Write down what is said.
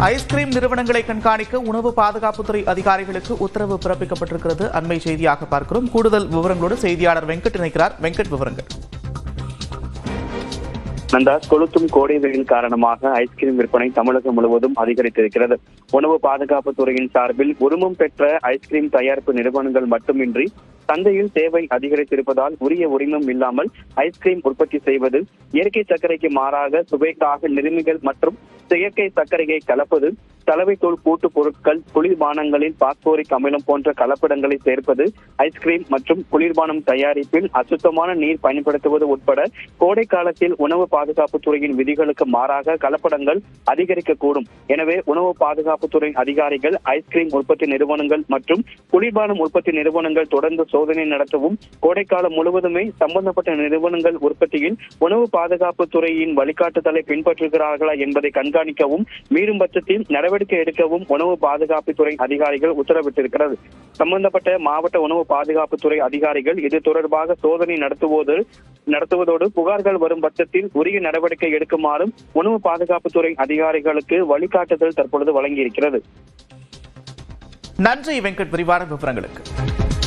Ice cream நிறுவனங்களை கண்காணிக்க உணவு பாதுகாப்புத்துறை அதிகாரிகளுக்கு உத்தரவு பிறப்பிக்கப்பட்டிருக்கிறது. அண்மை செய்தியாக பார்க்கிறோம். கூடுதல் விவரங்களோடு செய்தியாளர் வெங்கட் இணைக்கிறார். வெங்கட், விவரங்கள். நந்தாஸ், கொளுத்தும் கோடை வெயில் காரணமாக ஐஸ்கிரீம் விற்பனை தமிழகம் முழுவதும் அதிகரித்திருக்கிறது. உணவு பாதுகாப்பு துறையின் சார்பில் உரிமம் பெற்ற ஐஸ்கிரீம் தயாரிப்பு நிறுவனங்கள் மட்டுமின்றி சந்தையில் தேவை அதிகரித்திருப்பதால் உரிய உரிமம் இல்லாமல் ஐஸ்கிரீம் உற்பத்தி செய்வது, இயற்கை சர்க்கரைக்கு மாறாக சுவைக்காக நிறுமிகள் மற்றும் செயற்கை சர்க்கரையை கலப்பது, சலவைத்தூள் கூட்டு பொருட்கள், குளிர்பானங்களில் பாஸ்போரிக் அமிலம் போன்ற கலப்படங்களை சேர்ப்பது, ஐஸ்கிரீம் மற்றும் குளிர்பானம் தயாரிப்பில் அசுத்தமான நீர் பயன்படுத்துவது உட்பட கோடை காலத்தில் உணவு பாதுகாப்பு துறையின் விதிகளுக்கு மாறாக கலப்படங்கள் அதிகரிக்கக்கூடும். எனவே உணவு பாதுகாப்புத்துறை அதிகாரிகள் ஐஸ்கிரீம் உற்பத்தி நிறுவனங்கள் மற்றும் குளிர்பானம் உற்பத்தி நிறுவனங்கள் தொடர்ந்து சோதனை நடத்தவும், கோடைக்காலம் முழுவதுமே சம்பந்தப்பட்ட நிறுவனங்கள் உற்பத்தியில் உணவு பாதுகாப்பு துறையின் வழிகாட்டுதலை பின்பற்றுகிறார்களா என்பதை கண்காணிக்கவும், மீறும் பட்சத்தில் நடவடிக்கை எடுக்கவும் உணவு பாதுகாப்புத்துறை அதிகாரிகள் உத்தரவிட்டிருக்கிறது. சம்பந்தப்பட்ட மாவட்ட உணவு பாதுகாப்புத்துறை அதிகாரிகள் இது தொடர்பாக சோதனை நடத்துவதோடு புகார்கள் வரும் பட்சத்தில் உரிய நடவடிக்கை எடுக்குமாறும் உணவு பாதுகாப்புத்துறை அதிகாரிகளுக்கு வழிகாட்டுதல் தற்பொழுது வழங்கியிருக்கிறது. நன்றி வெங்கட், விரிவான விவரங்களுக்கு.